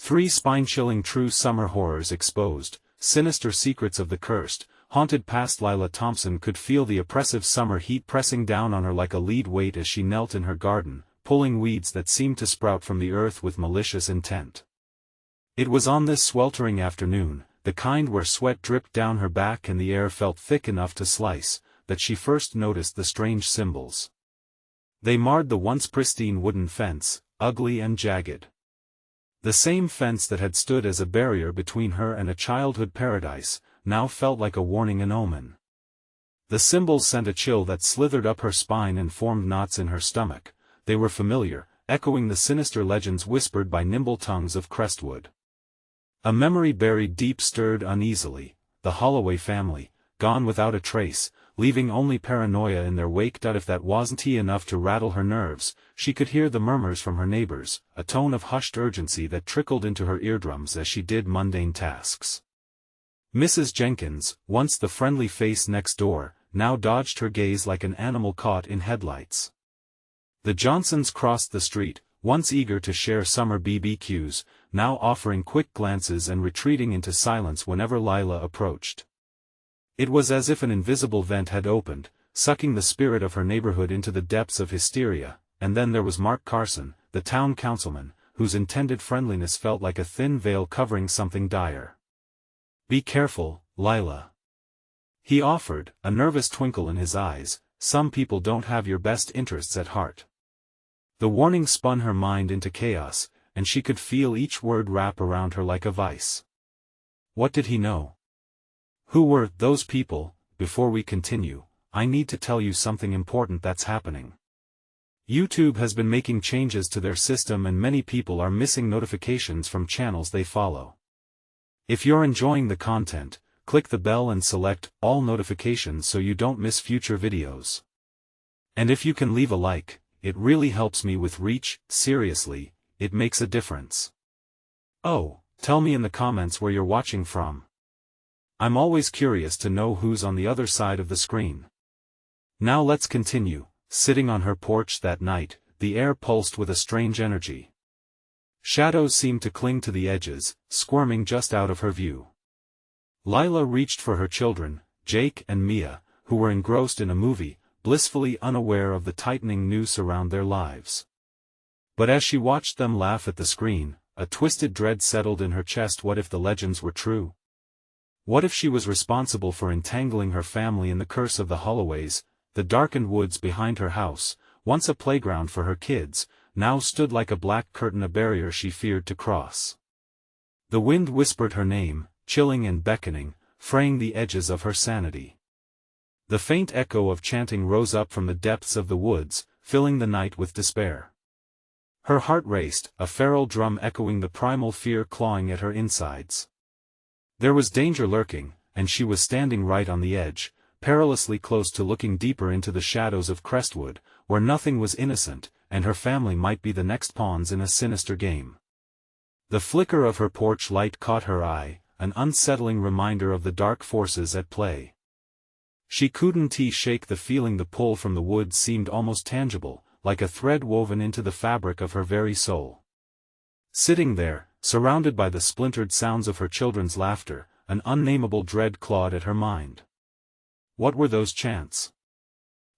3 spine-chilling true summer horrors exposed, sinister secrets of the cursed, haunted past. Lila Thompson could feel the oppressive summer heat pressing down on her like a lead weight as she knelt in her garden, pulling weeds that seemed to sprout from the earth with malicious intent. It was on this sweltering afternoon, the kind where sweat dripped down her back and the air felt thick enough to slice, that she first noticed the strange symbols. They marred the once pristine wooden fence, ugly and jagged. The same fence that had stood as a barrier between her and a childhood paradise, now felt like a warning and omen. The symbols sent a chill that slithered up her spine and formed knots in her stomach. They were familiar, echoing the sinister legends whispered by nimble tongues of Crestwood. A memory buried deep stirred uneasily, the Holloway family, gone without a trace, leaving only paranoia in their wake. If that wasn't enough to rattle her nerves, she could hear the murmurs from her neighbors, a tone of hushed urgency that trickled into her eardrums as she did mundane tasks. Mrs. Jenkins, once the friendly face next door, now dodged her gaze like an animal caught in headlights. The Johnsons crossed the street, once eager to share summer BBQs, now offering quick glances and retreating into silence whenever Lila approached. It was as if an invisible vent had opened, sucking the spirit of her neighborhood into the depths of hysteria. And then there was Mark Carson, the town councilman, whose intended friendliness felt like a thin veil covering something dire. "Be careful, Lila," he offered, a nervous twinkle in his eyes. "Some people don't have your best interests at heart." The warning spun her mind into chaos, and she could feel each word wrap around her like a vice. What did he know? Who were those people? Before we continue, I need to tell you something important that's happening. YouTube has been making changes to their system and many people are missing notifications from channels they follow. If you're enjoying the content, click the bell and select all notifications so you don't miss future videos. And if you can leave a like, it really helps me with reach. Seriously, it makes a difference. Oh, tell me in the comments where you're watching from. I'm always curious to know who's on the other side of the screen. Now let's continue. Sitting on her porch that night, the air pulsed with a strange energy. Shadows seemed to cling to the edges, squirming just out of her view. Lila reached for her children, Jake and Mia, who were engrossed in a movie, blissfully unaware of the tightening noose around their lives. But as she watched them laugh at the screen, a twisted dread settled in her chest. What if the legends were true? What if she was responsible for entangling her family in the curse of the Holloways? The darkened woods behind her house, once a playground for her kids, now stood like a black curtain, a barrier she feared to cross. The wind whispered her name, chilling and beckoning, fraying the edges of her sanity. The faint echo of chanting rose up from the depths of the woods, filling the night with despair. Her heart raced, a feral drum echoing the primal fear clawing at her insides. There was danger lurking, and she was standing right on the edge, perilously close to looking deeper into the shadows of Crestwood, where nothing was innocent, and her family might be the next pawns in a sinister game. The flicker of her porch light caught her eye, an unsettling reminder of the dark forces at play. She couldn't shake the feeling. The pull from the woods seemed almost tangible, like a thread woven into the fabric of her very soul. Sitting there, surrounded by the splintered sounds of her children's laughter, an unnameable dread clawed at her mind. What were those chants?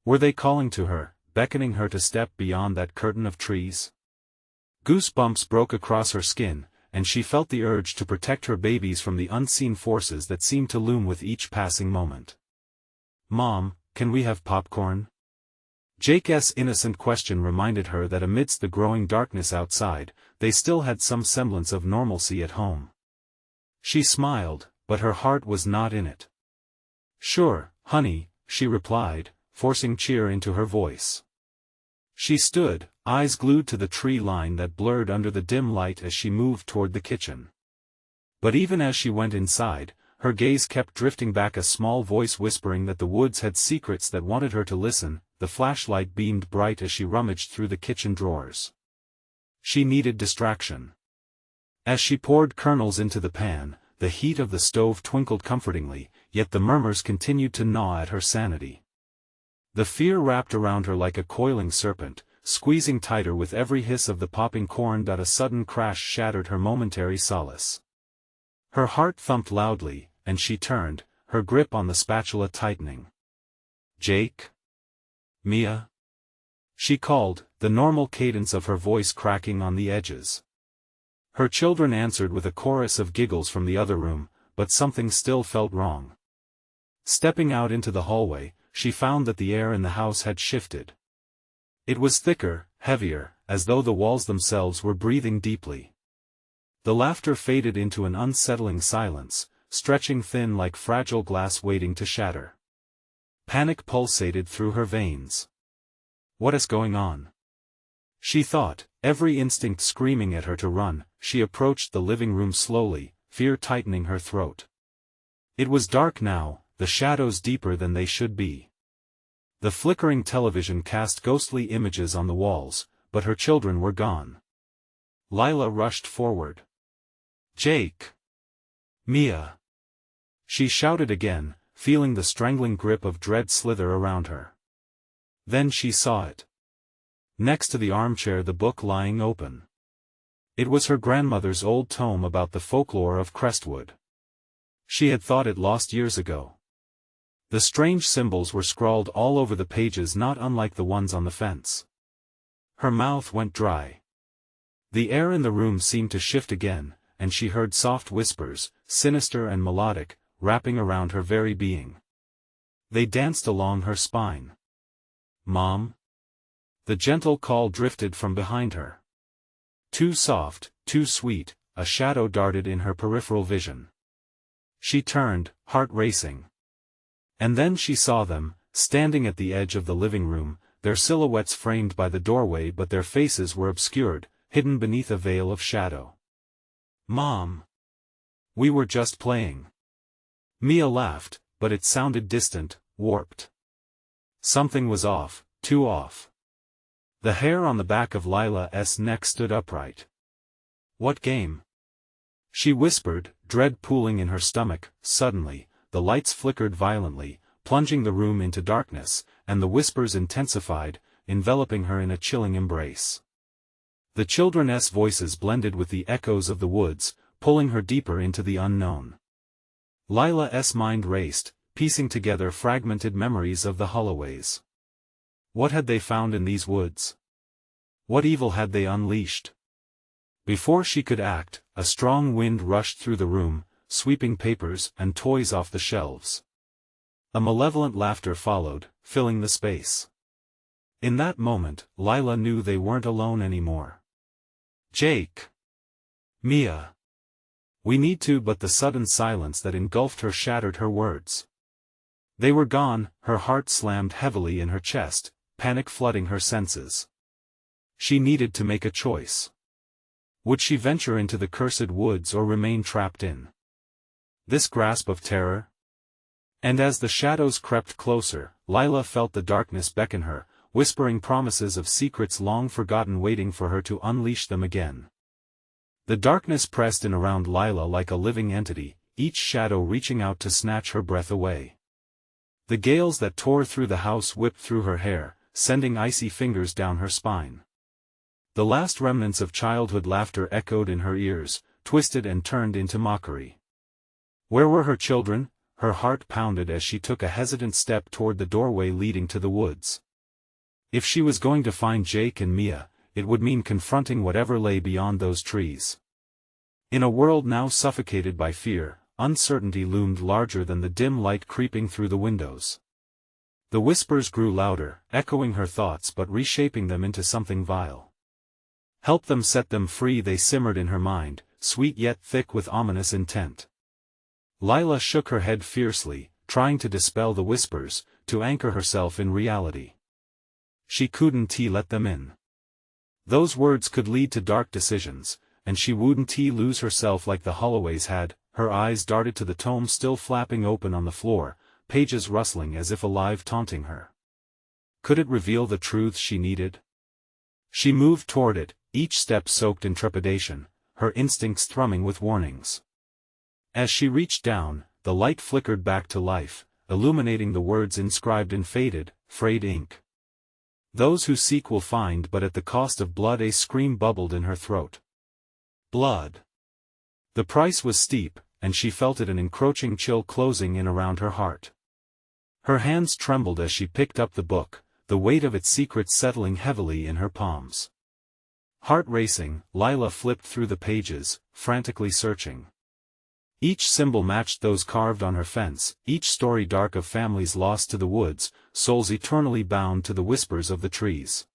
Were they calling to her, beckoning her to step beyond that curtain of trees? Goosebumps broke across her skin, and she felt the urge to protect her babies from the unseen forces that seemed to loom with each passing moment. "Mom, can we have popcorn?" Jake's innocent question reminded her that amidst the growing darkness outside, they still had some semblance of normalcy at home. She smiled, but her heart was not in it. "Sure, honey," she replied, forcing cheer into her voice. She stood, eyes glued to the tree line that blurred under the dim light as she moved toward the kitchen. But even as she went inside, her gaze kept drifting back, a small voice whispering that the woods had secrets that wanted her to listen. The flashlight beamed bright as she rummaged through the kitchen drawers. She needed distraction. As she poured kernels into the pan, the heat of the stove twinkled comfortingly, yet the murmurs continued to gnaw at her sanity. The fear wrapped around her like a coiling serpent, squeezing tighter with every hiss of the popping corn. A sudden crash shattered her momentary solace. Her heart thumped loudly, and she turned, her grip on the spatula tightening. "Jake? Mia?" she called, the normal cadence of her voice cracking on the edges. Her children answered with a chorus of giggles from the other room, but something still felt wrong. Stepping out into the hallway, she found that the air in the house had shifted. It was thicker, heavier, as though the walls themselves were breathing deeply. The laughter faded into an unsettling silence, stretching thin like fragile glass waiting to shatter. Panic pulsated through her veins. What is going on? She thought, every instinct screaming at her to run. She approached the living room slowly, fear tightening her throat. It was dark now, the shadows deeper than they should be. The flickering television cast ghostly images on the walls, but her children were gone. Lila rushed forward. "Jake! Mia!" she shouted again, feeling the strangling grip of dread slither around her. Then she saw it. Next to the armchair, the book lying open. It was her grandmother's old tome about the folklore of Crestwood. She had thought it lost years ago. The strange symbols were scrawled all over the pages, not unlike the ones on the fence. Her mouth went dry. The air in the room seemed to shift again, and she heard soft whispers, sinister and melodic, wrapping around her very being. They danced along her spine. "Mom?" The gentle call drifted from behind her. Too soft, too sweet, a shadow darted in her peripheral vision. She turned, heart racing. And then she saw them, standing at the edge of the living room, their silhouettes framed by the doorway, but their faces were obscured, hidden beneath a veil of shadow. "Mom! We were just playing." Mia laughed, but it sounded distant, warped. Something was off, too off. The hair on the back of Lila's neck stood upright. "What game?" she whispered, dread pooling in her stomach. Suddenly, the lights flickered violently, plunging the room into darkness, and the whispers intensified, enveloping her in a chilling embrace. The children's voices blended with the echoes of the woods, pulling her deeper into the unknown. Lila's mind raced, piecing together fragmented memories of the Holloways. What had they found in these woods? What evil had they unleashed? Before she could act, a strong wind rushed through the room, sweeping papers and toys off the shelves. A malevolent laughter followed, filling the space. In that moment, Lila knew they weren't alone anymore. "Jake! Mia! We need to," but the sudden silence that engulfed her shattered her words. They were gone, her heart slammed heavily in her chest, panic flooding her senses. She needed to make a choice. Would she venture into the cursed woods or remain trapped in this grasp of terror? And as the shadows crept closer, Lila felt the darkness beckon her, whispering promises of secrets long forgotten waiting for her to unleash them again. The darkness pressed in around Lila like a living entity, each shadow reaching out to snatch her breath away. The gales that tore through the house whipped through her hair, sending icy fingers down her spine. The last remnants of childhood laughter echoed in her ears, twisted and turned into mockery. Where were her children? Her heart pounded as she took a hesitant step toward the doorway leading to the woods. If she was going to find Jake and Mia, it would mean confronting whatever lay beyond those trees. In a world now suffocated by fear, uncertainty loomed larger than the dim light creeping through the windows. The whispers grew louder, echoing her thoughts but reshaping them into something vile. Help them, set them free, they simmered in her mind, sweet yet thick with ominous intent. Lila shook her head fiercely, trying to dispel the whispers, to anchor herself in reality. She couldn't let them in. Those words could lead to dark decisions, and she wouldn't lose herself like the Holloways had. Her eyes darted to the tome still flapping open on the floor, pages rustling as if alive, taunting her. Could it reveal the truth she needed? She moved toward it, each step soaked in trepidation, her instincts thrumming with warnings. As she reached down, the light flickered back to life, illuminating the words inscribed in faded, frayed ink. Those who seek will find, but at the cost of blood. A scream bubbled in her throat. Blood. The price was steep, and she felt it, an encroaching chill closing in around her heart. Her hands trembled as she picked up the book, the weight of its secrets settling heavily in her palms. Heart racing, Lila flipped through the pages, frantically searching. Each symbol matched those carved on her fence, each story dark of families lost to the woods, souls eternally bound to the whispers of the trees.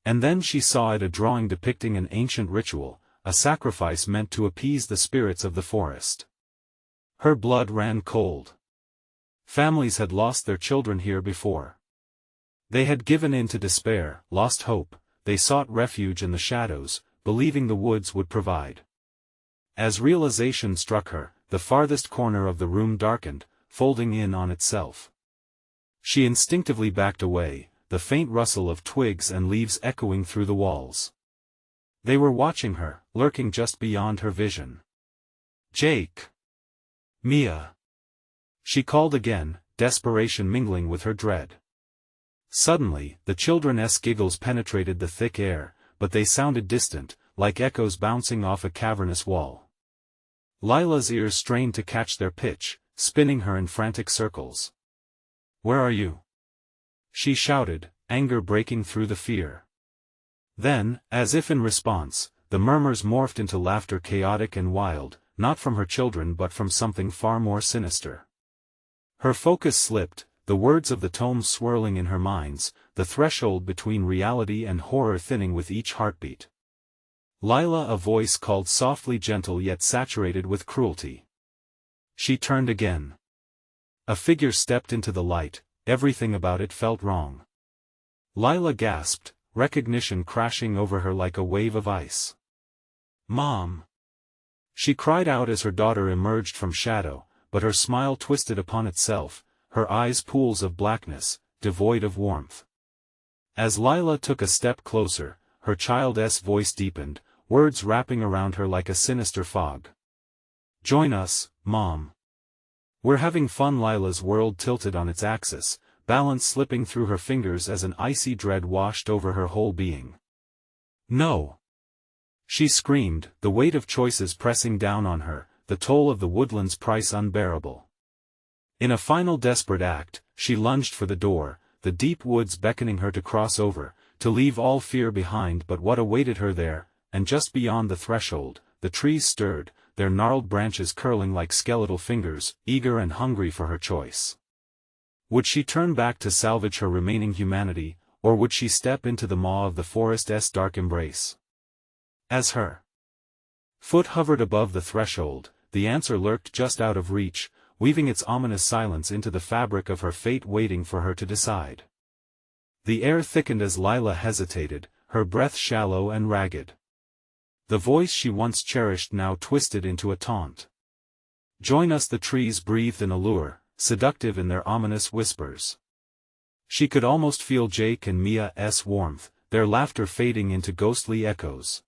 And then she saw it, a drawing depicting an ancient ritual, a sacrifice meant to appease the spirits of the forest. Her blood ran cold. Families had lost their children here before. They had given in to despair, lost hope, they sought refuge in the shadows, believing the woods would provide. As realization struck her, the farthest corner of the room darkened, folding in on itself. She instinctively backed away, the faint rustle of twigs and leaves echoing through the walls. They were watching her, lurking just beyond her vision. Jake! Mia! She called again, desperation mingling with her dread. Suddenly, the children's giggles penetrated the thick air, but they sounded distant, like echoes bouncing off a cavernous wall. Lila's ears strained to catch their pitch, spinning her in frantic circles. "Where are you?" she shouted, anger breaking through the fear. Then, as if in response, the murmurs morphed into laughter, chaotic and wild, not from her children but from something far more sinister. Her focus slipped, the words of the tomes swirling in her minds, the threshold between reality and horror thinning with each heartbeat. Lila, a voice called softly, gentle yet saturated with cruelty. She turned again. A figure stepped into the light, everything about it felt wrong. Lila gasped, recognition crashing over her like a wave of ice. "Mom!" she cried out as her daughter emerged from shadow, but her smile twisted upon itself, her eyes pools of blackness, devoid of warmth. As Lila took a step closer, her child's voice deepened, words wrapping around her like a sinister fog. "Join us, Mom. We're having fun." Lila's world tilted on its axis, balance slipping through her fingers as an icy dread washed over her whole being. "No!" she screamed, the weight of choices pressing down on her, the toll of the woodland's price unbearable. In a final desperate act, she lunged for the door, the deep woods beckoning her to cross over, to leave all fear behind. But what awaited her there, and just beyond the threshold, the trees stirred, their gnarled branches curling like skeletal fingers, eager and hungry for her choice. Would she turn back to salvage her remaining humanity, or would she step into the maw of the forest's dark embrace? As her foot hovered above the threshold, the answer lurked just out of reach, weaving its ominous silence into the fabric of her fate, waiting for her to decide. The air thickened as Lila hesitated, her breath shallow and ragged. The voice she once cherished now twisted into a taunt. "Join us!" the trees breathed an allure, seductive in their ominous whispers. She could almost feel Jake and Mia's warmth, their laughter fading into ghostly echoes.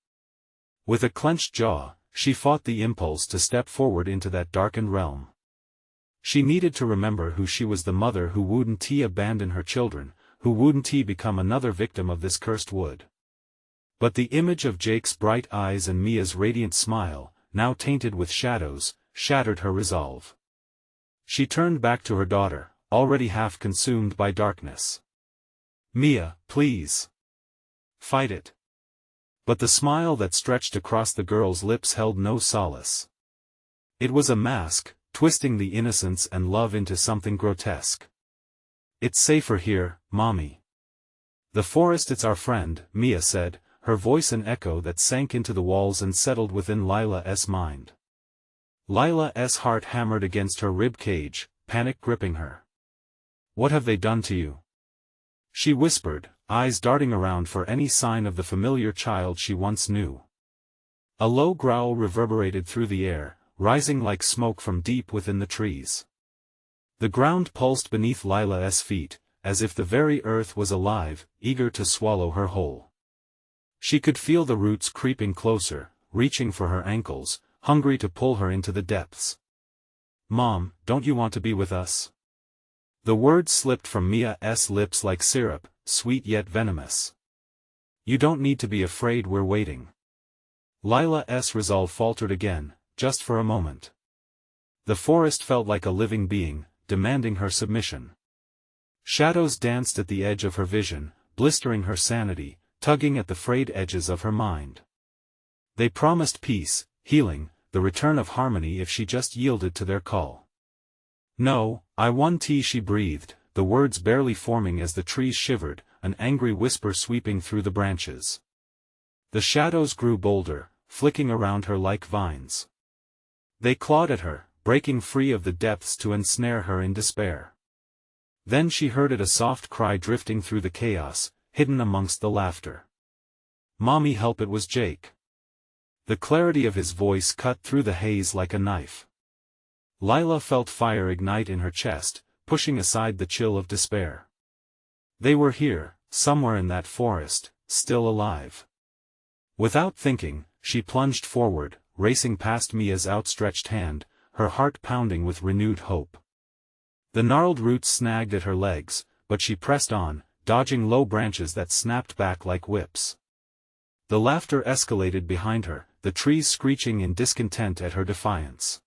With a clenched jaw, she fought the impulse to step forward into that darkened realm. She needed to remember who she was, the mother who wouldn't abandon her children, who wouldn't become another victim of this cursed wood. But the image of Jake's bright eyes and Mia's radiant smile, now tainted with shadows, shattered her resolve. She turned back to her daughter, already half consumed by darkness. "Mia, please. Fight it." But the smile that stretched across the girl's lips held no solace. It was a mask, twisting the innocence and love into something grotesque. "It's safer here, Mommy. The forest, it's our friend," Mia said, her voice an echo that sank into the walls and settled within Lila's mind. Lila's heart hammered against her rib cage, panic gripping her. "What have they done to you?" she whispered, eyes darting around for any sign of the familiar child she once knew. A low growl reverberated through the air, rising like smoke from deep within the trees. The ground pulsed beneath Lila's feet, as if the very earth was alive, eager to swallow her whole. She could feel the roots creeping closer, reaching for her ankles, hungry to pull her into the depths. "Mom, don't you want to be with us?" The words slipped from Mia's lips like syrup, sweet yet venomous. You don't need to be afraid, we're waiting. Lila's resolve faltered again, just for a moment. The forest felt like a living being, demanding her submission. Shadows danced at the edge of her vision, blistering her sanity, tugging at the frayed edges of her mind. They promised peace, healing, the return of harmony if she just yielded to their call. No, I want tea, she breathed, the words barely forming as the trees shivered, an angry whisper sweeping through the branches. The shadows grew bolder, flicking around her like vines. They clawed at her, breaking free of the depths to ensnare her in despair. Then she heard a soft cry drifting through the chaos, hidden amongst the laughter. "Mommy, help!" It was Jake. The clarity of his voice cut through the haze like a knife. Lila felt fire ignite in her chest, pushing aside the chill of despair. They were here, somewhere in that forest, still alive. Without thinking, she plunged forward, racing past Mia's outstretched hand, her heart pounding with renewed hope. The gnarled roots snagged at her legs, but she pressed on, dodging low branches that snapped back like whips. The laughter escalated behind her, the trees screeching in discontent at her defiance.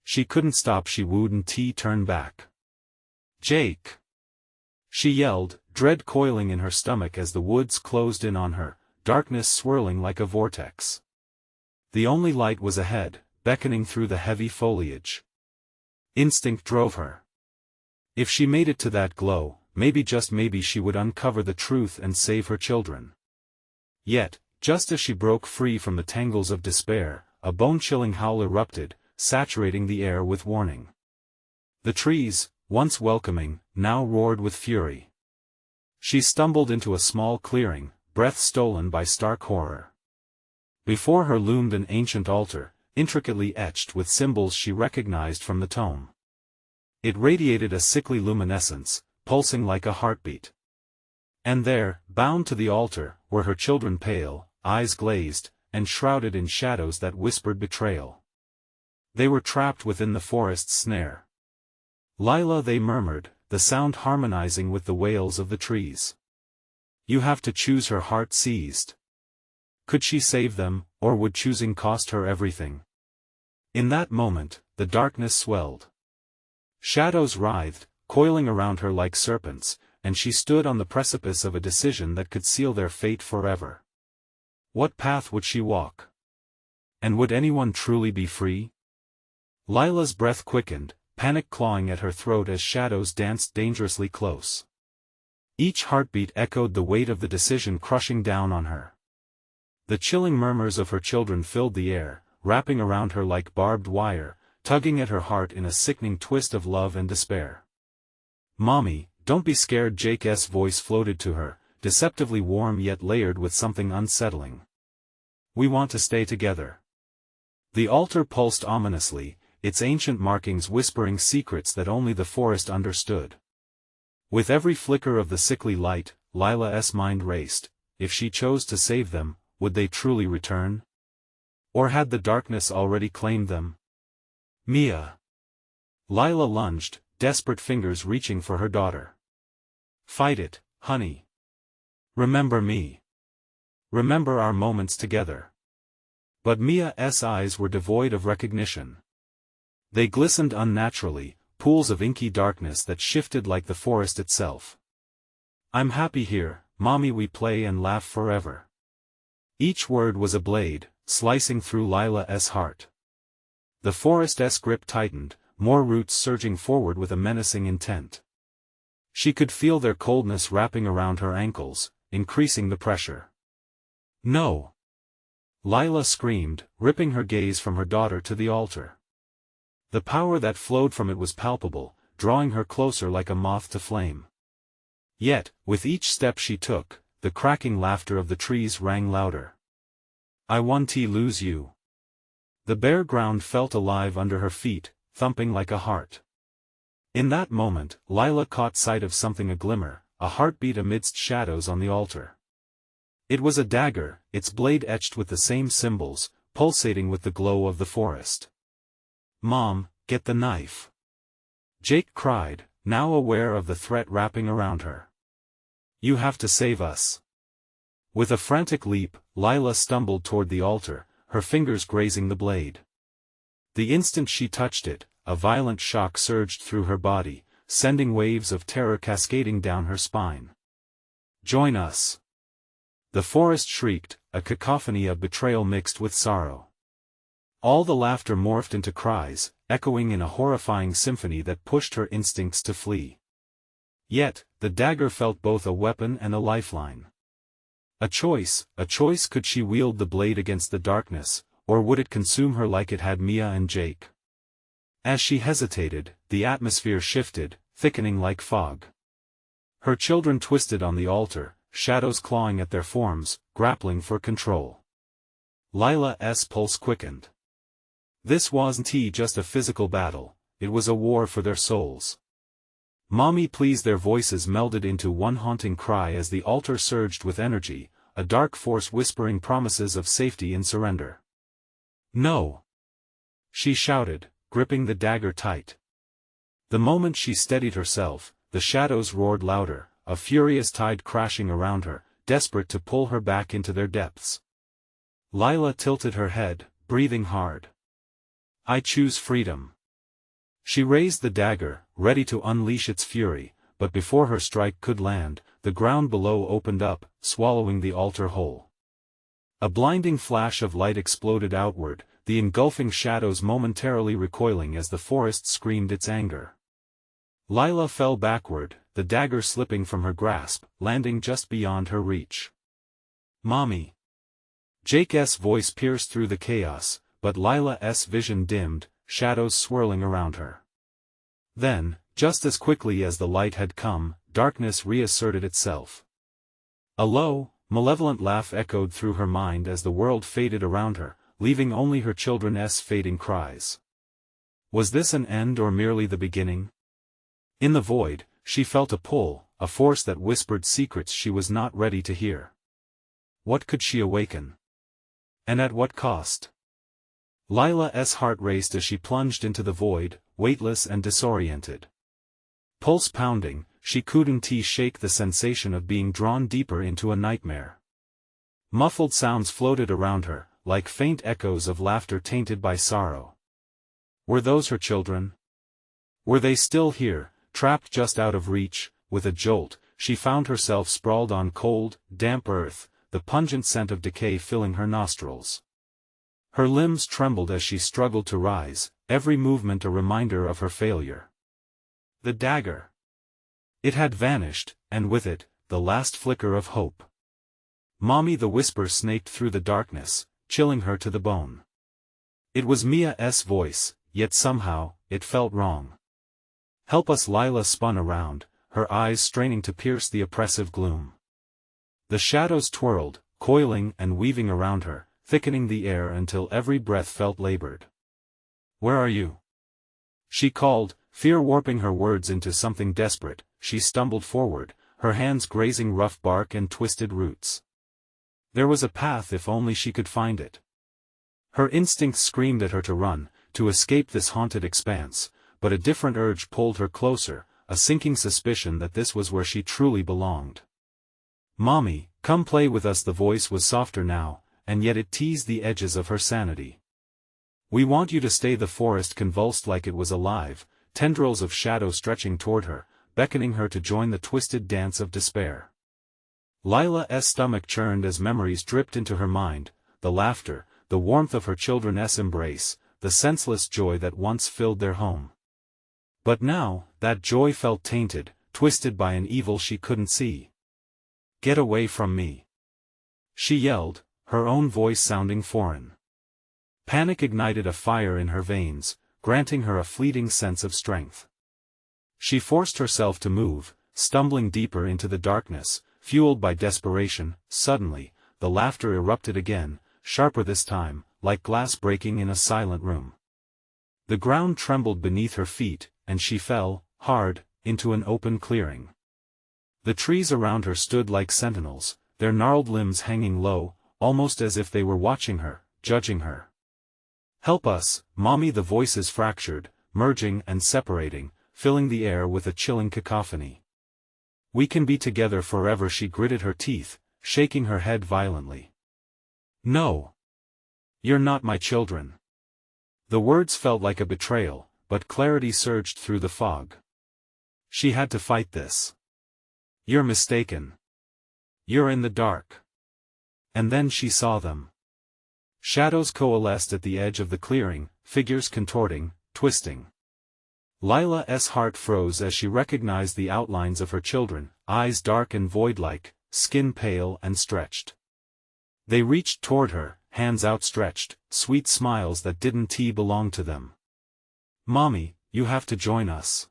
She couldn't stop, she wouldn't turn back. "Jake!" she yelled, dread coiling in her stomach as the woods closed in on her, darkness swirling like a vortex. The only light was ahead, beckoning through the heavy foliage. Instinct drove her. If she made it to that glow, maybe, just maybe, she would uncover the truth and save her children. Yet, just as she broke free from the tangles of despair, a bone-chilling howl erupted, saturating the air with warning. The trees, once welcoming, now roared with fury. She stumbled into a small clearing, breath stolen by stark horror. Before her loomed an ancient altar, intricately etched with symbols she recognized from the tome. It radiated a sickly luminescence, pulsing like a heartbeat. And there, bound to the altar, were her children, pale, eyes glazed, and shrouded in shadows that whispered betrayal. They were trapped within the forest's snare. "Lila," they murmured, the sound harmonizing with the wails of the trees. "You have to choose." Her heart seized. Could she save them, or would choosing cost her everything? In that moment, the darkness swelled. Shadows writhed, coiling around her like serpents, and she stood on the precipice of a decision that could seal their fate forever. What path would she walk? And would anyone truly be free? Lila's breath quickened, panic clawing at her throat as shadows danced dangerously close. Each heartbeat echoed the weight of the decision crushing down on her. The chilling murmurs of her children filled the air, wrapping around her like barbed wire, tugging at her heart in a sickening twist of love and despair. "Mommy, don't be scared." Jake's voice floated to her, deceptively warm yet layered with something unsettling. "We want to stay together." The altar pulsed ominously, its ancient markings whispering secrets that only the forest understood. With every flicker of the sickly light, Lila's mind raced. If she chose to save them, would they truly return? Or had the darkness already claimed them? "Mia!" Lila lunged, desperate fingers reaching for her daughter. "Fight it, honey. Remember me. Remember our moments together." But Mia's eyes were devoid of recognition. They glistened unnaturally, pools of inky darkness that shifted like the forest itself. "I'm happy here, Mommy. We play and laugh forever." Each word was a blade, slicing through Lila's heart. The forest's grip tightened, more roots surging forward with a menacing intent. She could feel their coldness wrapping around her ankles, increasing the pressure. "No!" Lila screamed, ripping her gaze from her daughter to the altar. The power that flowed from it was palpable, drawing her closer like a moth to flame. Yet, with each step she took, the cracking laughter of the trees rang louder. "I want to lose you." The bare ground felt alive under her feet, thumping like a heart. In that moment, Lila caught sight of something, a glimmer, a heartbeat amidst shadows on the altar. It was a dagger, its blade etched with the same symbols, pulsating with the glow of the forest. "Mom, get the knife!" Jake cried, now aware of the threat wrapping around her. You have to save us. With a frantic leap, Lila stumbled toward the altar, her fingers grazing the blade. The instant she touched it, a violent shock surged through her body, sending waves of terror cascading down her spine. Join us! The forest shrieked, a cacophony of betrayal mixed with sorrow. All the laughter morphed into cries, echoing in a horrifying symphony that pushed her instincts to flee. Yet, the dagger felt both a weapon and a lifeline. A choice could she wield the blade against the darkness, or would it consume her like it had Mia and Jake? As she hesitated, the atmosphere shifted, thickening like fog. Her children twisted on the altar, shadows clawing at their forms, grappling for control. Lila's pulse quickened. This wasn't just a physical battle, it was a war for their souls. Mommy, please! Their voices melded into one haunting cry as the altar surged with energy, a dark force whispering promises of safety and surrender. No! She shouted, gripping the dagger tight. The moment she steadied herself, the shadows roared louder, a furious tide crashing around her, desperate to pull her back into their depths. Lila tilted her head, breathing hard. I choose freedom. She raised the dagger, ready to unleash its fury, but before her strike could land, the ground below opened up, swallowing the altar whole. A blinding flash of light exploded outward, the engulfing shadows momentarily recoiling as the forest screamed its anger. Lila fell backward, the dagger slipping from her grasp, landing just beyond her reach. Mommy! Jake's voice pierced through the chaos, but Lila's vision dimmed, shadows swirling around her. Then, just as quickly as the light had come, darkness reasserted itself. A low, malevolent laugh echoed through her mind as the world faded around her, leaving only her children's fading cries. Was this an end or merely the beginning? In the void, she felt a pull, a force that whispered secrets she was not ready to hear. What could she awaken? And at what cost? Lila's heart raced as she plunged into the void, weightless and disoriented. Pulse pounding, she couldn't shake the sensation of being drawn deeper into a nightmare. Muffled sounds floated around her, like faint echoes of laughter tainted by sorrow. Were those her children? Were they still here, trapped just out of reach? With a jolt, she found herself sprawled on cold, damp earth, the pungent scent of decay filling her nostrils. Her limbs trembled as she struggled to rise, every movement a reminder of her failure. The dagger. It had vanished, and with it, the last flicker of hope. Mommy, the whisper snaked through the darkness, chilling her to the bone. It was Mia's voice, yet somehow, it felt wrong. Help us! Lila spun around, her eyes straining to pierce the oppressive gloom. The shadows twirled, coiling and weaving around her, thickening the air until every breath felt labored. Where are you? She called, fear warping her words into something desperate. She stumbled forward, her hands grazing rough bark and twisted roots. There was a path if only she could find it. Her instincts screamed at her to run, to escape this haunted expanse, but a different urge pulled her closer, a sinking suspicion that this was where she truly belonged. Mommy, come play with us. The voice was softer now, and yet it teased the edges of her sanity. We want you to stay. The forest convulsed like it was alive, tendrils of shadow stretching toward her, beckoning her to join the twisted dance of despair. Lila's stomach churned as memories dripped into her mind, the laughter, the warmth of her children's embrace, the senseless joy that once filled their home. But now, that joy felt tainted, twisted by an evil she couldn't see. Get away from me! She yelled, her own voice sounding foreign. Panic ignited a fire in her veins, granting her a fleeting sense of strength. She forced herself to move, stumbling deeper into the darkness, fueled by desperation. Suddenly, the laughter erupted again, sharper this time, like glass breaking in a silent room. The ground trembled beneath her feet, and she fell, hard, into an open clearing. The trees around her stood like sentinels, their gnarled limbs hanging low, almost as if they were watching her, judging her. Help us, Mommy! The voices fractured, merging and separating, filling the air with a chilling cacophony. We can be together forever, she gritted her teeth, shaking her head violently. No. You're not my children. The words felt like a betrayal, but clarity surged through the fog. She had to fight this. You're mistaken. You're in the dark. And then she saw them. Shadows coalesced at the edge of the clearing, figures contorting, twisting. Lila's heart froze as she recognized the outlines of her children, eyes dark and void-like, skin pale and stretched. They reached toward her, hands outstretched, sweet smiles that didn't belong to them. Mommy, you have to join us.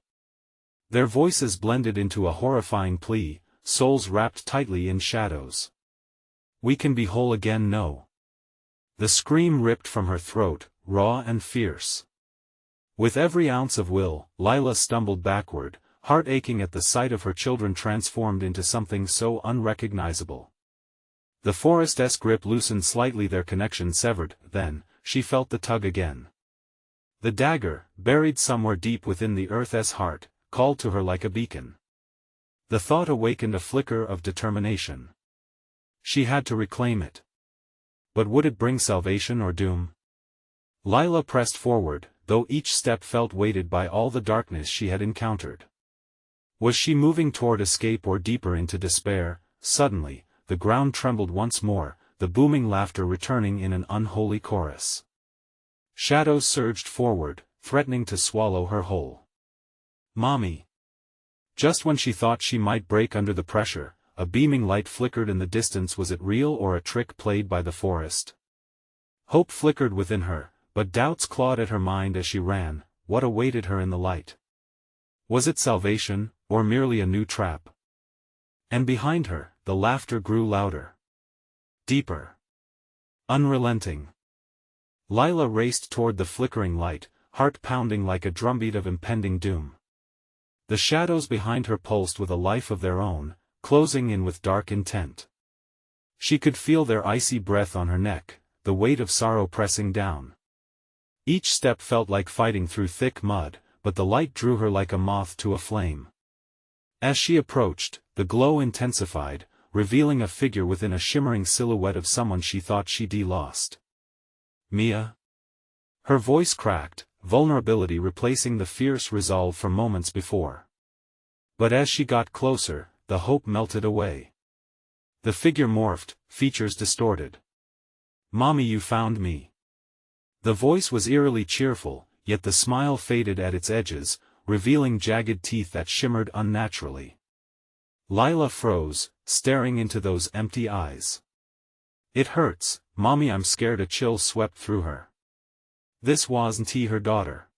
Their voices blended into a horrifying plea, souls wrapped tightly in shadows. We can be whole again, no. The scream ripped from her throat, raw and fierce. With every ounce of will, Lila stumbled backward, heart aching at the sight of her children transformed into something so unrecognizable. The forest's grip loosened slightly, their connection severed, then, she felt the tug again. The dagger, buried somewhere deep within the earth's heart, called to her like a beacon. The thought awakened a flicker of determination. She had to reclaim it. But would it bring salvation or doom? Lila pressed forward, though each step felt weighted by all the darkness she had encountered. Was she moving toward escape or deeper into despair? Suddenly, the ground trembled once more, the booming laughter returning in an unholy chorus. Shadows surged forward, threatening to swallow her whole. Mommy! Just when she thought she might break under the pressure, a beaming light flickered in the distance. Was it real or a trick played by the forest? Hope flickered within her, but doubts clawed at her mind as she ran. What awaited her in the light? Was it salvation, or merely a new trap? And behind her, the laughter grew louder. Deeper. Unrelenting. Lila raced toward the flickering light, heart pounding like a drumbeat of impending doom. The shadows behind her pulsed with a life of their own, closing in with dark intent. She could feel their icy breath on her neck, the weight of sorrow pressing down. Each step felt like fighting through thick mud, but the light drew her like a moth to a flame. As she approached, the glow intensified, revealing a figure within a shimmering silhouette of someone she thought she'd lost. Mia? Her voice cracked, vulnerability replacing the fierce resolve from moments before. But as she got closer, the hope melted away. The figure morphed, features distorted. Mommy, you found me. The voice was eerily cheerful, yet the smile faded at its edges, revealing jagged teeth that shimmered unnaturally. Lila froze, staring into those empty eyes. It hurts, Mommy, I'm scared. A chill swept through her. This wasn't her daughter.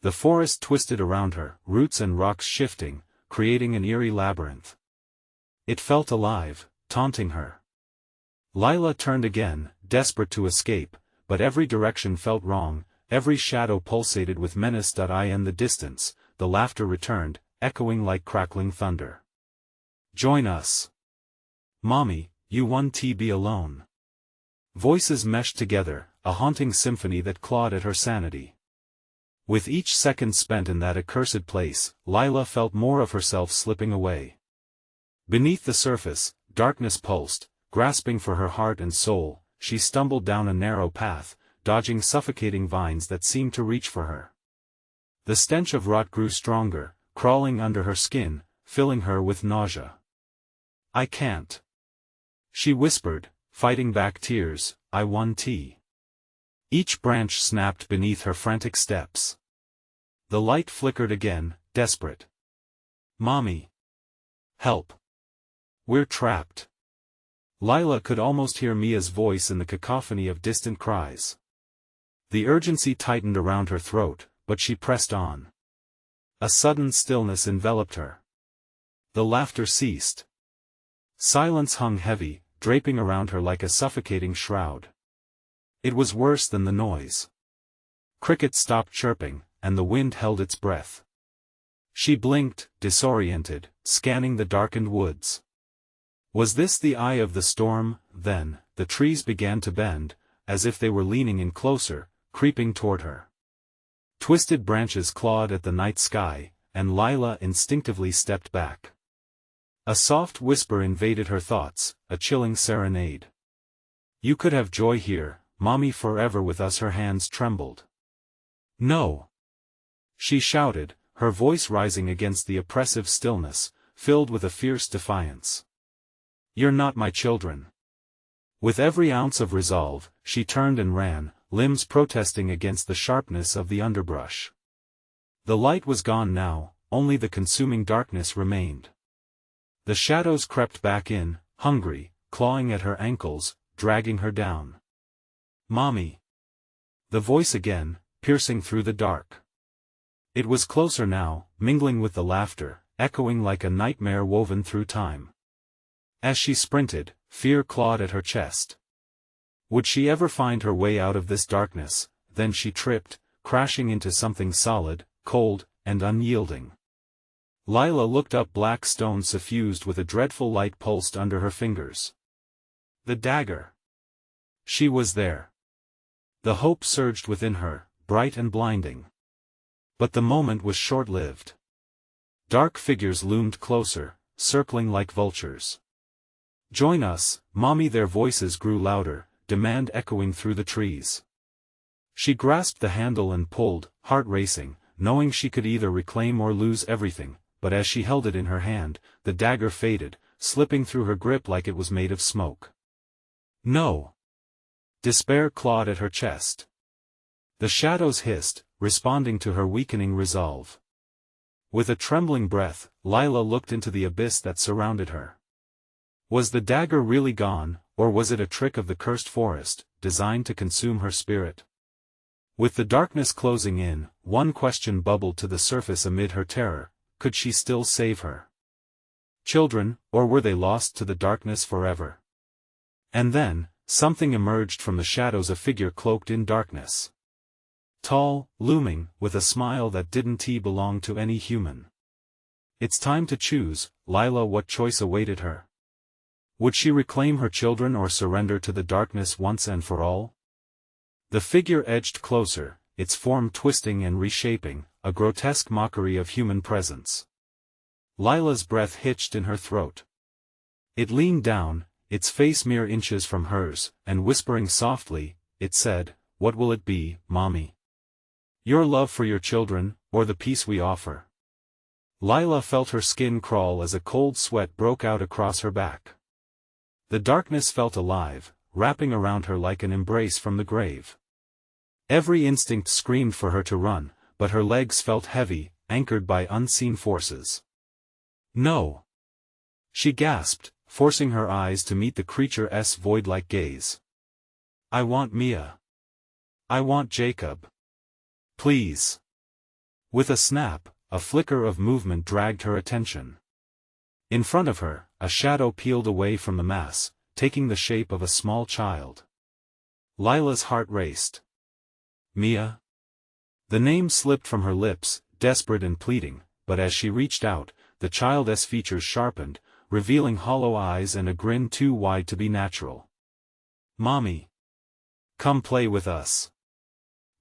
The forest twisted around her, roots and rocks shifting, creating an eerie labyrinth. It felt alive, taunting her. Lila turned again, desperate to escape, but every direction felt wrong, every shadow pulsated with menace. In the distance, the laughter returned, echoing like crackling thunder. Join us. Mommy, you won't be alone. Voices meshed together, a haunting symphony that clawed at her sanity. With each second spent in that accursed place, Lila felt more of herself slipping away. Beneath the surface, darkness pulsed, grasping for her heart and soul. She stumbled down a narrow path, dodging suffocating vines that seemed to reach for her. The stench of rot grew stronger, crawling under her skin, filling her with nausea. I can't. She whispered, fighting back tears. I want tea. Each branch snapped beneath her frantic steps. The light flickered again, desperate. Mommy. Help. We're trapped. Lila could almost hear Mia's voice in the cacophony of distant cries. The urgency tightened around her throat, but she pressed on. A sudden stillness enveloped her. The laughter ceased. Silence hung heavy, draping around her like a suffocating shroud. It was worse than the noise. Crickets stopped chirping, and the wind held its breath. She blinked, disoriented, scanning the darkened woods. Was this the eye of the storm? Then, the trees began to bend, as if they were leaning in closer, creeping toward her. Twisted branches clawed at the night sky, and Lila instinctively stepped back. A soft whisper invaded her thoughts, a chilling serenade. You could have joy here, Mommy, forever with us. Her hands trembled. No! She shouted, her voice rising against the oppressive stillness, filled with a fierce defiance. You're not my children. With every ounce of resolve, she turned and ran, limbs protesting against the sharpness of the underbrush. The light was gone now, only the consuming darkness remained. The shadows crept back in, hungry, clawing at her ankles, dragging her down. Mommy! The voice again, piercing through the dark. It was closer now, mingling with the laughter, echoing like a nightmare woven through time. As she sprinted, fear clawed at her chest. Would she ever find her way out of this darkness? Then she tripped, crashing into something solid, cold, and unyielding. Lila looked up. Black stone suffused with a dreadful light pulsed under her fingers. The dagger. She was there. The hope surged within her, bright and blinding. But the moment was short-lived. Dark figures loomed closer, circling like vultures. Join us, Mommy! Their voices grew louder, demand echoing through the trees. She grasped the handle and pulled, heart racing, knowing she could either reclaim or lose everything, but as she held it in her hand, the dagger faded, slipping through her grip like it was made of smoke. No! Despair clawed at her chest. The shadows hissed, responding to her weakening resolve. With a trembling breath, Lila looked into the abyss that surrounded her. Was the dagger really gone, or was it a trick of the cursed forest, designed to consume her spirit? With the darkness closing in, one question bubbled to the surface amid her terror: could she still save her children, or were they lost to the darkness forever? And then, something emerged from the shadows, a figure cloaked in darkness. Tall, looming, with a smile that didn't belong to any human. It's time to choose, Lila. What choice awaited her? Would she reclaim her children or surrender to the darkness once and for all? The figure edged closer, its form twisting and reshaping, a grotesque mockery of human presence. Lila's breath hitched in her throat. It leaned down, its face mere inches from hers, and whispering softly, it said, "What will it be, Mommy? Your love for your children, or the peace we offer?" Lila felt her skin crawl as a cold sweat broke out across her back. The darkness felt alive, wrapping around her like an embrace from the grave. Every instinct screamed for her to run, but her legs felt heavy, anchored by unseen forces. No! She gasped, forcing her eyes to meet the creature's void-like gaze. I want Mia. I want Jacob. Please. With a snap, a flicker of movement dragged her attention. In front of her, a shadow peeled away from the mass, taking the shape of a small child. Lila's heart raced. Mia? The name slipped from her lips, desperate and pleading, but as she reached out, the child's features sharpened, revealing hollow eyes and a grin too wide to be natural. Mommy! Come play with us.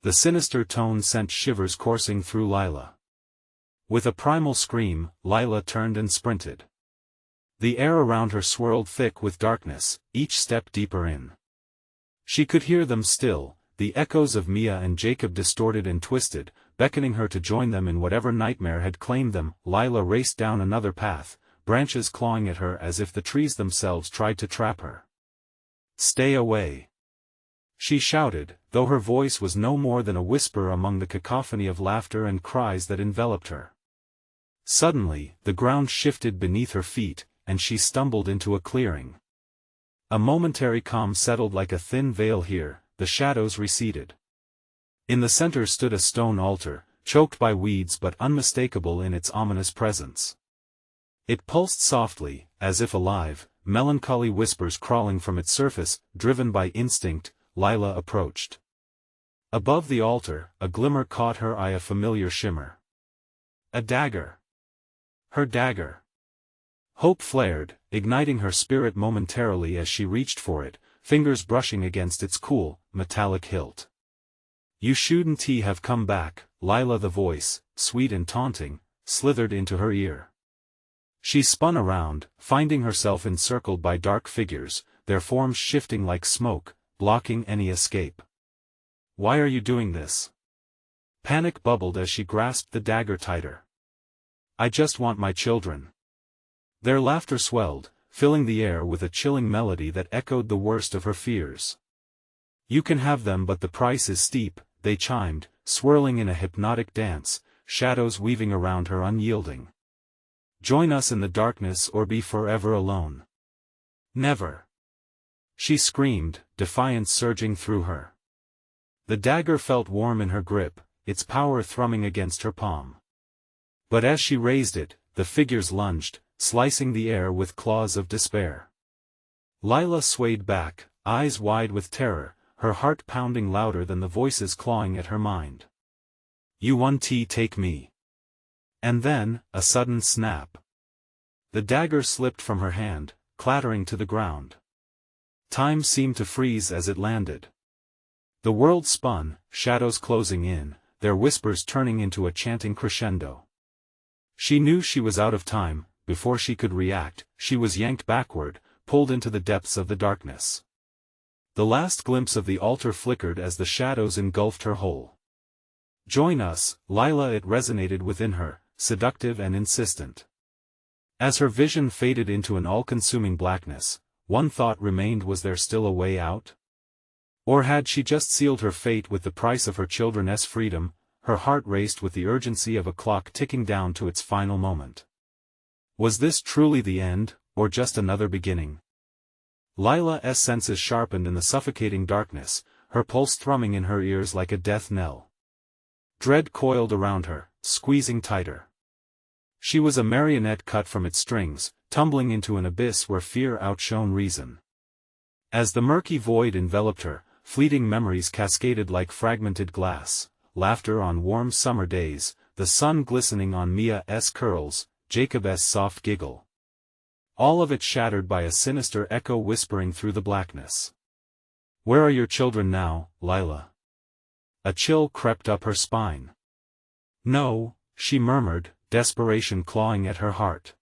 The sinister tone sent shivers coursing through Lila. With a primal scream, Lila turned and sprinted. The air around her swirled thick with darkness, each step deeper in. She could hear them still, the echoes of Mia and Jacob distorted and twisted, beckoning her to join them in whatever nightmare had claimed them. Lila raced down another path, branches clawing at her as if the trees themselves tried to trap her. Stay away! She shouted, though her voice was no more than a whisper among the cacophony of laughter and cries that enveloped her. Suddenly, the ground shifted beneath her feet, and she stumbled into a clearing. A momentary calm settled like a thin veil here, the shadows receded. In the center stood a stone altar, choked by weeds but unmistakable in its ominous presence. It pulsed softly, as if alive, melancholy whispers crawling from its surface, driven by instinct. Lila approached. Above the altar, a glimmer caught her eye, a familiar shimmer. A dagger. Her dagger. Hope flared, igniting her spirit momentarily as she reached for it, fingers brushing against its cool, metallic hilt. You shouldn't have come back, Lila. The voice, sweet and taunting, slithered into her ear. She spun around, finding herself encircled by dark figures, their forms shifting like smoke, blocking any escape. "Why are you doing this?" Panic bubbled as she grasped the dagger tighter. "I just want my children." Their laughter swelled, filling the air with a chilling melody that echoed the worst of her fears. "You can have them, but the price is steep," they chimed, swirling in a hypnotic dance, shadows weaving around her unyielding. "Join us in the darkness or be forever alone." "Never!" she screamed, defiance surging through her. The dagger felt warm in her grip, its power thrumming against her palm. But as she raised it, the figures lunged, slicing the air with claws of despair. Lila swayed back, eyes wide with terror, her heart pounding louder than the voices clawing at her mind. "You want to take me." And then, a sudden snap. The dagger slipped from her hand, clattering to the ground. Time seemed to freeze as it landed. The world spun, shadows closing in, their whispers turning into a chanting crescendo. She knew she was out of time. Before she could react, she was yanked backward, pulled into the depths of the darkness. The last glimpse of the altar flickered as the shadows engulfed her whole. "Join us, Lila," it resonated within her, seductive and insistent. As her vision faded into an all-consuming blackness, one thought remained: was there still a way out? Or had she just sealed her fate with the price of her children's freedom? Her heart raced with the urgency of a clock ticking down to its final moment. Was this truly the end, or just another beginning? Lila's senses sharpened in the suffocating darkness, her pulse thrumming in her ears like a death knell. Dread coiled around her, squeezing tighter. She was a marionette cut from its strings, tumbling into an abyss where fear outshone reason. As the murky void enveloped her, fleeting memories cascaded like fragmented glass: laughter on warm summer days, the sun glistening on Mia's curls, Jacob's soft giggle. All of it shattered by a sinister echo whispering through the blackness. "Where are your children now, Lila?" A chill crept up her spine. "No," she murmured, desperation clawing at her heart.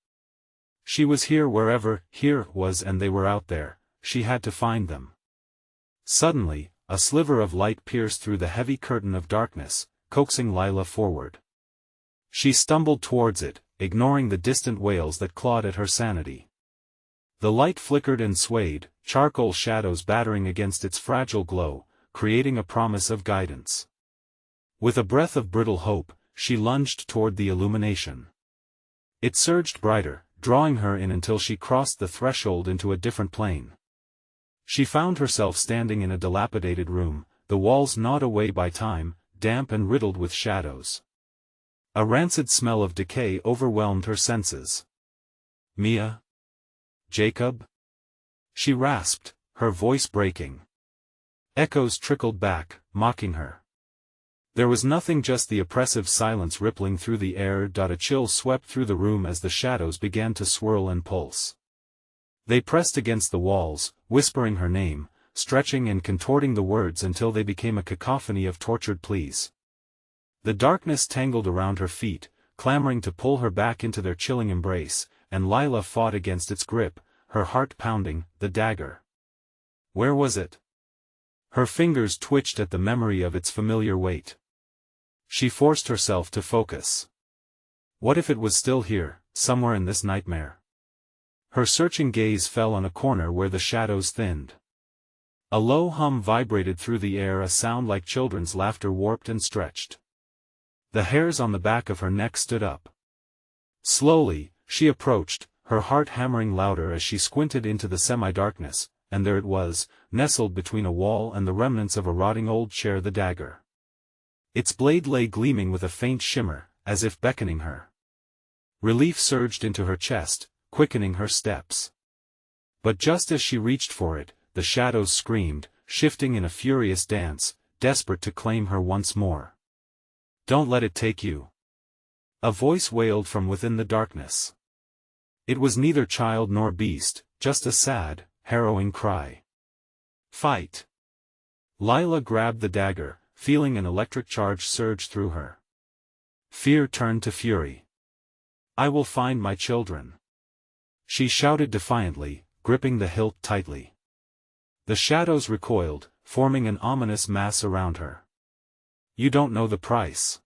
She was here wherever here was, and they were out there. She had to find them. Suddenly, a sliver of light pierced through the heavy curtain of darkness, coaxing Lila forward. She stumbled towards it, ignoring the distant wails that clawed at her sanity. The light flickered and swayed, charcoal shadows battering against its fragile glow, creating a promise of guidance. With a breath of brittle hope, she lunged toward the illumination. It surged brighter, drawing her in until she crossed the threshold into a different plane. She found herself standing in a dilapidated room, the walls gnawed away by time, damp and riddled with shadows. A rancid smell of decay overwhelmed her senses. "Mia? Jacob?" she rasped, her voice breaking. Echoes trickled back, mocking her. There was nothing, just the oppressive silence rippling through the air. A chill swept through the room as the shadows began to swirl and pulse. They pressed against the walls, whispering her name, stretching and contorting the words until they became a cacophony of tortured pleas. The darkness tangled around her feet, clamoring to pull her back into their chilling embrace, and Lila fought against its grip, her heart pounding. The dagger. Where was it? Her fingers twitched at the memory of its familiar weight. She forced herself to focus. What if it was still here, somewhere in this nightmare? Her searching gaze fell on a corner where the shadows thinned. A low hum vibrated through the air, a sound like children's laughter warped and stretched. The hairs on the back of her neck stood up. Slowly, she approached, her heart hammering louder as she squinted into the semi-darkness, and there it was, nestled between a wall and the remnants of a rotting old chair, the dagger. Its blade lay gleaming with a faint shimmer, as if beckoning her. Relief surged into her chest, quickening her steps. But just as she reached for it, the shadows screamed, shifting in a furious dance, desperate to claim her once more. "Don't let it take you!" a voice wailed from within the darkness. It was neither child nor beast, just a sad, harrowing cry. "Fight!" Lila grabbed the dagger, feeling an electric charge surge through her. Fear turned to fury. "I will find my children." she shouted defiantly, gripping the hilt tightly. The shadows recoiled, forming an ominous mass around her. "You don't know the price,"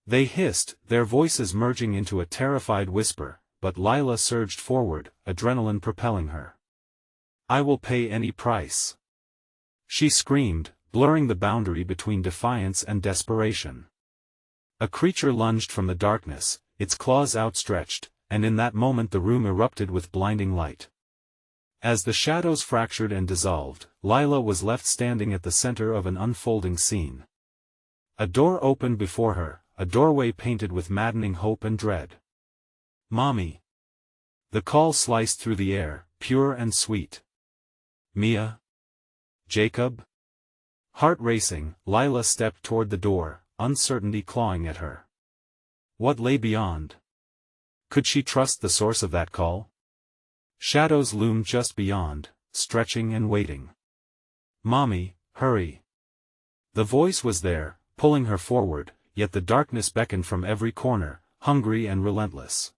they hissed, their voices merging into a terrified whisper, but Lila surged forward, adrenaline propelling her. "I will pay any price," she screamed, blurring the boundary between defiance and desperation. A creature lunged from the darkness, its claws outstretched, and in that moment the room erupted with blinding light. As the shadows fractured and dissolved, Lila was left standing at the center of an unfolding scene. A door opened before her, a doorway painted with maddening hope and dread. "Mommy!" The call sliced through the air, pure and sweet. "Mia? Jacob?" Heart racing, Lila stepped toward the door, uncertainty clawing at her. What lay beyond? Could she trust the source of that call? Shadows loomed just beyond, stretching and waiting. "Mommy, hurry!" The voice was there, pulling her forward, yet the darkness beckoned from every corner, hungry and relentless.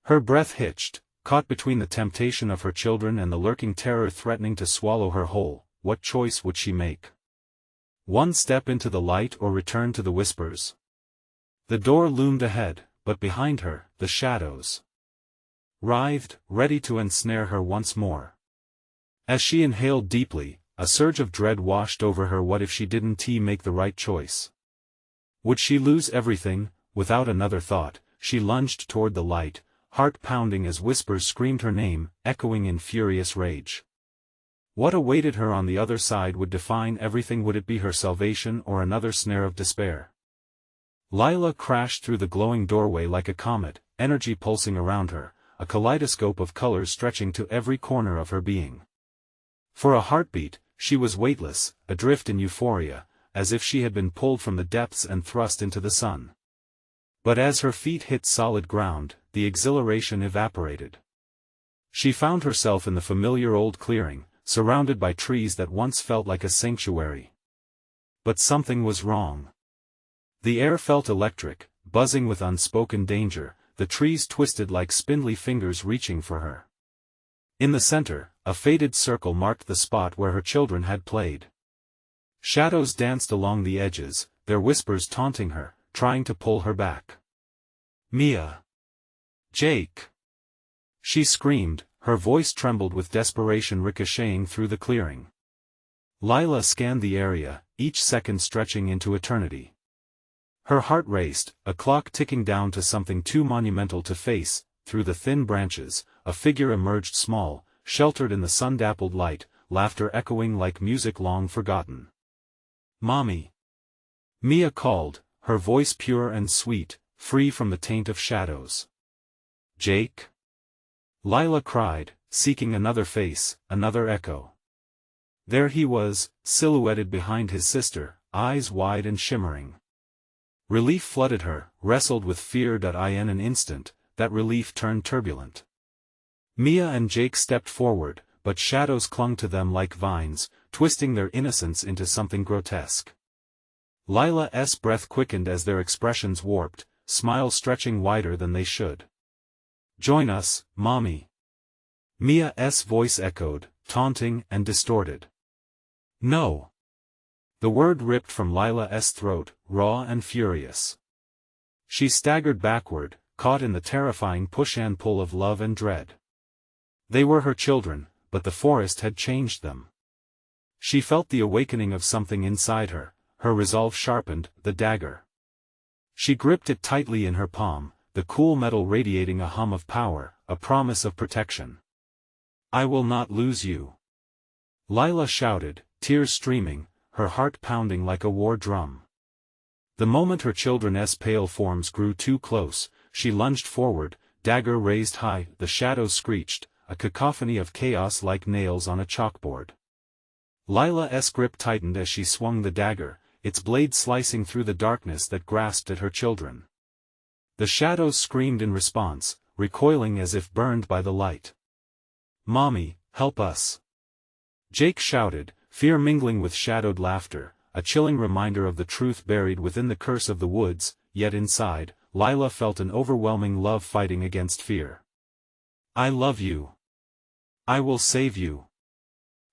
Her breath hitched, caught between the temptation of her children and the lurking terror threatening to swallow her whole. What choice would she make? One step into the light or return to the whispers? The door loomed ahead, but behind her, the shadows writhed, ready to ensnare her once more. As she inhaled deeply, a surge of dread washed over her. What if she didn't make the right choice? Would she lose everything? Without another thought, she lunged toward the light, heart pounding as whispers screamed her name, echoing in furious rage. What awaited her on the other side would define everything. Would it be her salvation or another snare of despair? Lila crashed through the glowing doorway like a comet, energy pulsing around her, a kaleidoscope of colors stretching to every corner of her being. For a heartbeat, she was weightless, adrift in euphoria, as if she had been pulled from the depths and thrust into the sun. But as her feet hit solid ground, the exhilaration evaporated. She found herself in the familiar old clearing, surrounded by trees that once felt like a sanctuary. But something was wrong. The air felt electric, buzzing with unspoken danger, the trees twisted like spindly fingers reaching for her. In the center, a faded circle marked the spot where her children had played. Shadows danced along the edges, their whispers taunting her, trying to pull her back. "Mia! Jake!" She screamed, her voice trembled with desperation ricocheting through the clearing. Lila scanned the area, each second stretching into eternity. Her heart raced, a clock ticking down to something too monumental to face. Through the thin branches, a figure emerged, small, sheltered in the sun-dappled light, laughter echoing like music long forgotten. "Mommy!" Mia called, her voice pure and sweet, free from the taint of shadows. "Jake?" Lila cried, seeking another face, another echo. There he was, silhouetted behind his sister, eyes wide and shimmering. Relief flooded her, wrestled with fear. In an instant, that relief turned turbulent. Mia and Jake stepped forward, but shadows clung to them like vines, twisting their innocence into something grotesque. Lila's breath quickened as their expressions warped, smiles stretching wider than they should. "Join us, Mommy." Mia's voice echoed, taunting and distorted. "No." The word ripped from Lila's throat, raw and furious. She staggered backward, caught in the terrifying push and pull of love and dread. They were her children, but the forest had changed them. She felt the awakening of something inside her, her resolve sharpened, the dagger. She gripped it tightly in her palm, the cool metal radiating a hum of power, a promise of protection. "I will not lose you," Lila shouted, tears streaming, her heart pounding like a war drum. The moment her children's pale forms grew too close, she lunged forward, dagger raised high. The shadows screeched, a cacophony of chaos like nails on a chalkboard. Lila's grip tightened as she swung the dagger, its blade slicing through the darkness that grasped at her children. The shadows screamed in response, recoiling as if burned by the light. "Mommy, help us!" Jake shouted, fear mingling with shadowed laughter, a chilling reminder of the truth buried within the curse of the woods. Yet inside, Lila felt an overwhelming love fighting against fear. I love you. I will save you.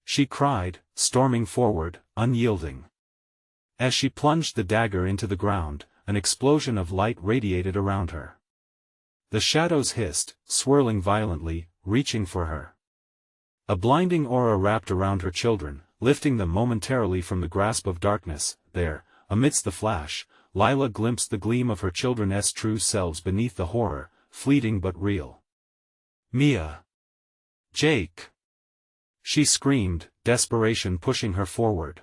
She cried, storming forward, unyielding. As she plunged the dagger into the ground, an explosion of light radiated around her. The shadows hissed, swirling violently, reaching for her. A blinding aura wrapped around her children, lifting them momentarily from the grasp of darkness. There, amidst the flash, Lila glimpsed the gleam of her children's true selves beneath the horror, fleeting but real. Mia! Jake! She screamed, desperation pushing her forward.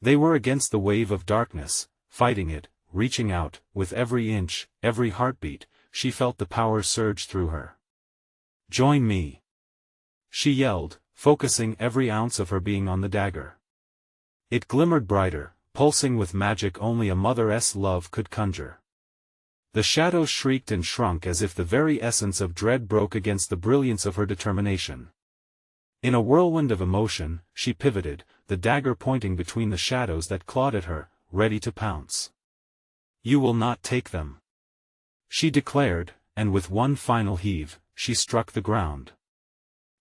They were against the wave of darkness, fighting it, reaching out. With every inch, every heartbeat, she felt the power surge through her. Join me! She yelled, focusing every ounce of her being on the dagger. It glimmered brighter, pulsing with magic only a mother's love could conjure. The shadows shrieked and shrunk as if the very essence of dread broke against the brilliance of her determination. In a whirlwind of emotion, she pivoted, the dagger pointing between the shadows that clawed at her, ready to pounce. You will not take them, she declared, and with one final heave, she struck the ground.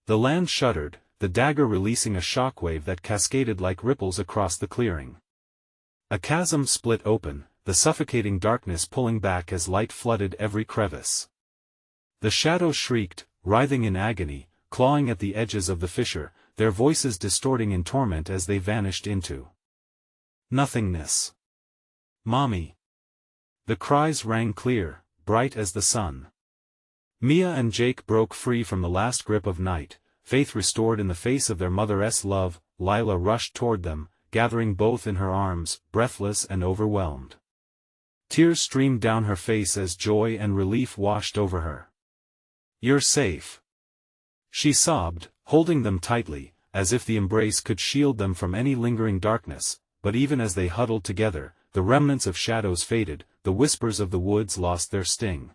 The land shuddered, the dagger releasing a shockwave that cascaded like ripples across the clearing. A chasm split open, the suffocating darkness pulling back as light flooded every crevice. The shadows shrieked, writhing in agony, clawing at the edges of the fissure, their voices distorting in torment as they vanished into nothingness. Mommy! The cries rang clear, bright as the sun. Mia and Jake broke free from the last grip of night, faith restored in the face of their mother's love. Lila rushed toward them, gathering both in her arms, breathless and overwhelmed. Tears streamed down her face as joy and relief washed over her. You're safe, she sobbed, holding them tightly, as if the embrace could shield them from any lingering darkness. But even as they huddled together, the remnants of shadows faded, the whispers of the woods lost their sting.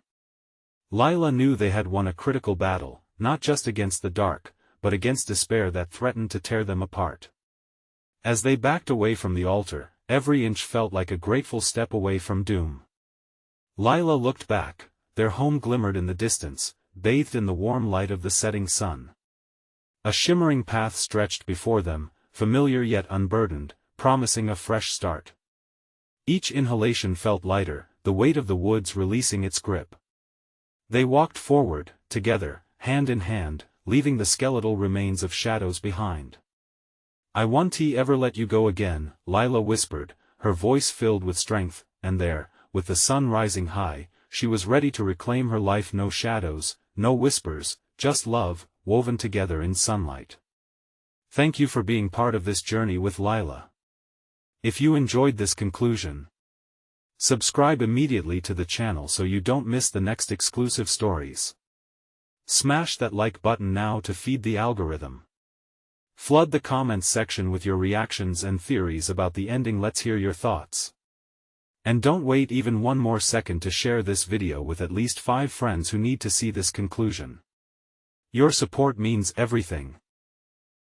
Lila knew they had won a critical battle, not just against the dark, but against despair that threatened to tear them apart. As they backed away from the altar, every inch felt like a grateful step away from doom. Lila looked back, their home glimmered in the distance, bathed in the warm light of the setting sun. A shimmering path stretched before them, familiar yet unburdened, promising a fresh start. Each inhalation felt lighter, the weight of the woods releasing its grip. They walked forward, together, hand in hand, leaving the skeletal remains of shadows behind. I won't ever let you go again, Lila whispered, her voice filled with strength, and there, with the sun rising high, she was ready to reclaim her life. No shadows, no whispers, just love, woven together in sunlight. Thank you for being part of this journey with Lila. If you enjoyed this conclusion, subscribe immediately to the channel so you don't miss the next exclusive stories. Smash that like button now to feed the algorithm. Flood the comments section with your reactions and theories about the ending. Let's hear your thoughts. And don't wait even one more second to share this video with at least 5 friends who need to see this conclusion. Your support means everything.